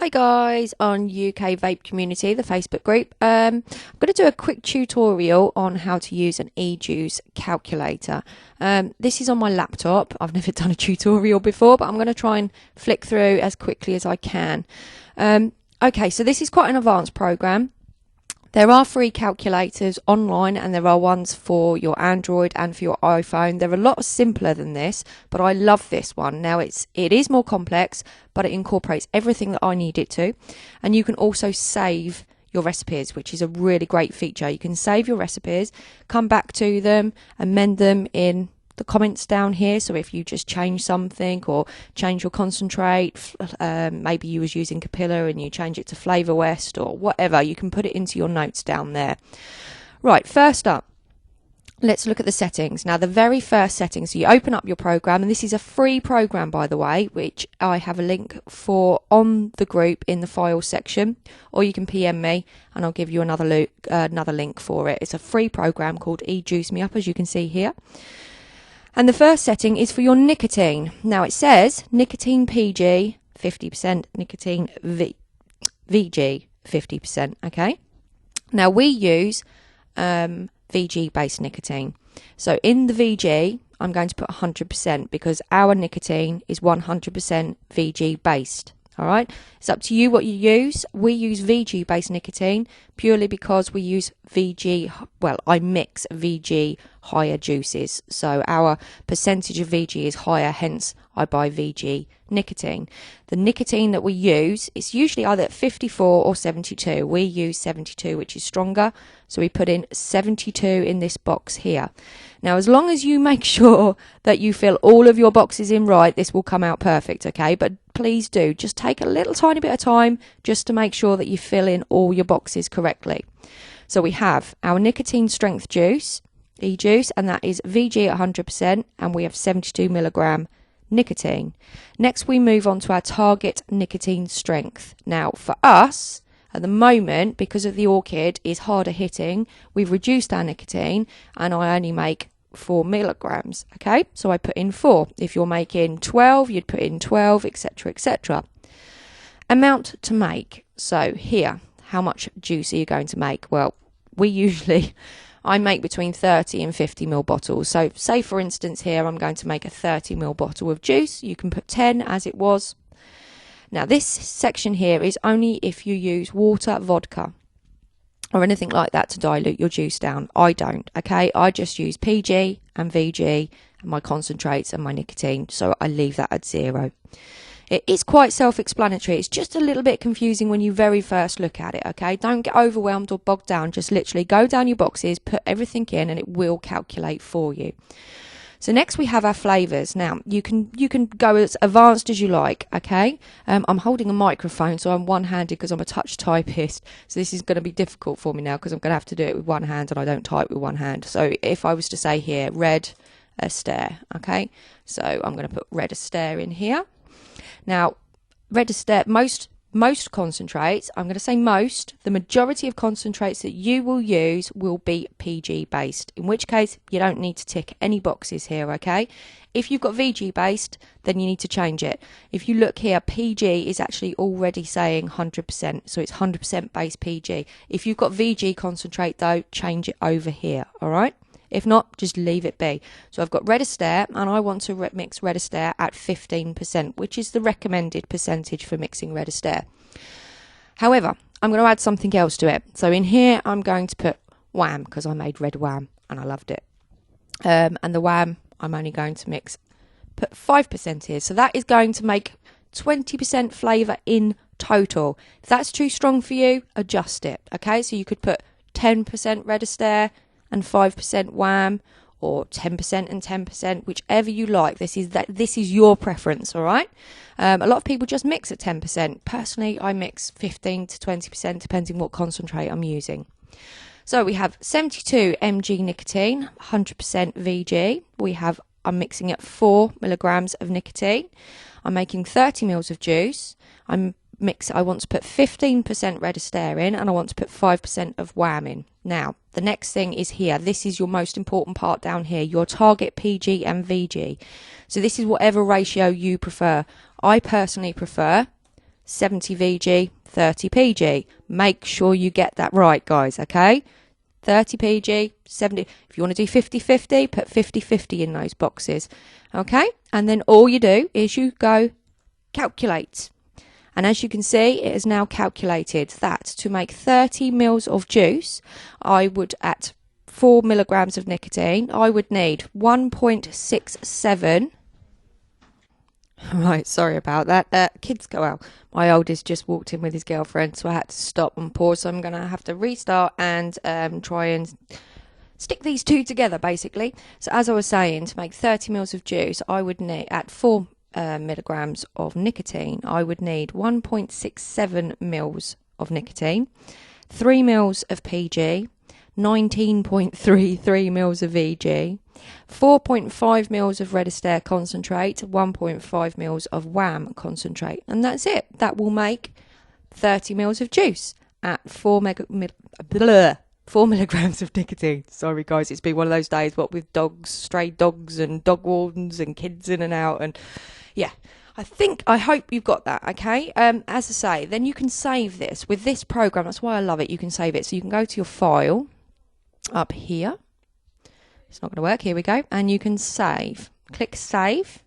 Hi guys on UK Vape Community, the Facebook group. I'm going to do a quick tutorial on how to use an Ejuice calculator. This is on my laptop. I've never done a tutorial before, but I'm going to try and flick through as quickly as I can. Okay, so this is quite an advanced program. There are free calculators online and there are ones for your Android and for your iPhone. They're a lot simpler than this, but I love this one. Now it is more complex, but it incorporates everything that I need it to. And you can also save your recipes, which is a really great feature. You can save your recipes, come back to them, amend them in the comments down here. So if you just change something or change your concentrate, maybe you was using Capilla and you change it to Flavor West or whatever, you can put it into your notes down there. Right, first up, let's look at the settings. Now the very first setting, so you open up your program, and this is a free program, by the way, which I have a link for on the group in the files section, or you can PM me and I'll give you another link for it. It's a free program called Ejuice Me Up, as you can see here. And the first setting is for your nicotine. Now it says nicotine PG 50%, nicotine VG 50%. Okay. Now we use VG based nicotine. So in the VG, I'm going to put 100% because our nicotine is 100% VG based. All right, it's up to you what you use. We use VG based nicotine purely because we use VG, well, I mix VG higher juices. So our percentage of VG is higher, hence I buy VG nicotine. The nicotine that we use is usually either at 54 or 72. We use 72, which is stronger. So we put in 72 in this box here. Now, as long as you make sure that you fill all of your boxes in right, this will come out perfect, okay? But please do, just take a little tiny bit of time just to make sure that you fill in all your boxes correctly. So we have our nicotine strength juice, Ejuice, and that is VG at 100%, and we have 72 milligram nicotine. Next, we move on to our target nicotine strength. Now, for us, at the moment, because of the Orchid is harder hitting, we've reduced our nicotine, and I only make 4 milligrams. Okay, so I put in 4. If you're making 12, you'd put in 12, etc., etc. Amount to make. So here, how much juice are you going to make? Well, I make between 30 and 50 ml bottles. So say for instance here, I'm going to make a 30 ml bottle of juice. You can put 10 as it was. Now this section here is only if you use water, vodka or anything like that to dilute your juice down. I don't, okay? I just use PG and VG and my concentrates and my nicotine. So I leave that at 0. It is quite self-explanatory. It's just a little bit confusing when you very first look at it, okay? Don't get overwhelmed or bogged down. Just literally go down your boxes, put everything in, and it will calculate for you. So next we have our flavours. Now, you can go as advanced as you like, okay? I'm holding a microphone, so I'm one-handed because I'm a touch typist. So this is going to be difficult for me now because I'm going to have to do it with one hand and I don't type with one hand. So if I was to say here, red Astaire, okay? So I'm going to put red Astaire in here. Now, red Astaire, most concentrates, I'm going to say most, the majority of concentrates that you will use will be PG based, in which case you don't need to tick any boxes here, okay? If you've got VG based, then you need to change it. If you look here, PG is actually already saying 100%, so it's 100% base PG. If you've got VG concentrate though, change it over here, all right? If not, just leave it be. So I've got red Astaire, and I want to mix red Astaire at 15%, which is the recommended percentage for mixing red Astaire. However, I'm going to add something else to it. So in here, I'm going to put Wham, because I made red Wham, and I loved it. And the Wham, I'm only going to put 5% here. So that is going to make 20% flavour in total. If that's too strong for you, adjust it. Okay, so you could put 10% red Astaire, and 5% Wham, or 10% and 10%, whichever you like. This is your preference, all right? A lot of people just mix at 10%. Personally, I mix 15 to 20%, depending what concentrate I'm using. So we have 72 mg nicotine, 100% VG. I'm mixing at 4 milligrams of nicotine. I'm making 30 mils of juice. I want to put 15% red Astaire in, and I want to put 5% of Wham in. Now, the next thing is here. This is your most important part down here, your target PG and VG. So this is whatever ratio you prefer. I personally prefer 70 VG, 30 PG. Make sure you get that right, guys, okay? 30 PG, 70. If you want to do 50-50, put 50-50 in those boxes, okay? And then all you do is you go calculate. And as you can see, it has now calculated that to make 30 mils of juice, I would, at 4 milligrams of nicotine, I would need 1.67. Right, sorry about that. Kids go out. My oldest just walked in with his girlfriend, so I had to stop and pause. So I'm going to have to restart and try and stick these two together, basically. So as I was saying, to make 30 mils of juice, I would need, at 4 milligrams of nicotine, I would need 1.67 mils of nicotine, 3 mils of PG, 19.33 mils of VG, 4.5 mils of Register concentrate, 1.5 mils of WAM concentrate, and that's it. That will make 30 mils of juice at 4 milligrams of nicotine. Sorry guys, it's been one of those days, what with dogs, stray dogs and dog wardens and kids in and out, and yeah, I hope you've got that, okay? As I say, then you can save this with this program. That's why I love it. You can save it. So you can go to your file up here. It's not going to work. Here we go. And you can save. Click save.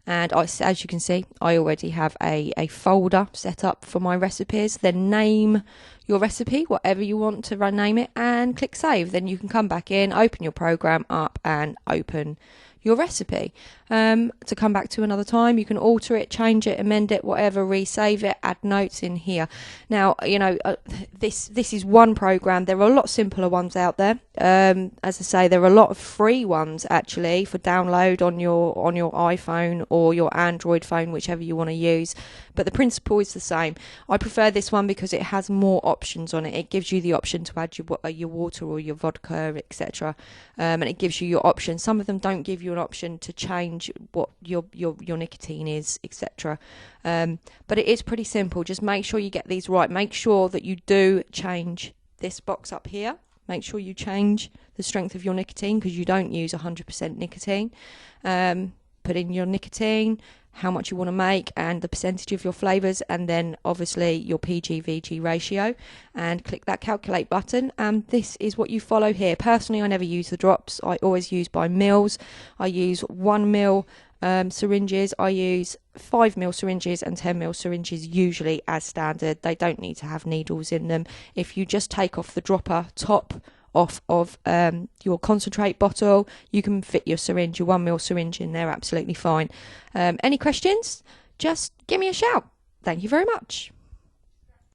And as you can see, I already have a folder set up for my recipes. Then name your recipe, whatever you want to name it, and click save. Then you can come back in, open your program up, and open your recipe. To come back to another time, you can alter it, change it, amend it, whatever, resave it, add notes in here. Now, you know, this is one program. There are a lot simpler ones out there. As I say, there are a lot of free ones actually for download on your iPhone or your Android phone, whichever you want to use. But the principle is the same. I prefer this one because it has more options on it. It gives you the option to add your water or your vodka, etc. And it gives you your options. Some of them don't give you an option to change what your nicotine is, etc. But it is pretty simple. Just make sure you get these right. Make sure that you do change this box up here. Make sure you change the strength of your nicotine because you don't use 100% nicotine. Put in your nicotine, how much you want to make, and the percentage of your flavours, and then obviously your PG-VG ratio, and click that calculate button, and this is what you follow here. Personally, I never use the drops. I always use by mils. I use 1 mil syringes. I use 5 mil syringes and 10 mil syringes usually as standard. They don't need to have needles in them. If you just take off the dropper top off of your concentrate bottle, you can fit your syringe, your 1 mil syringe in there absolutely fine. Any questions? Just give me a shout. Thank you very much.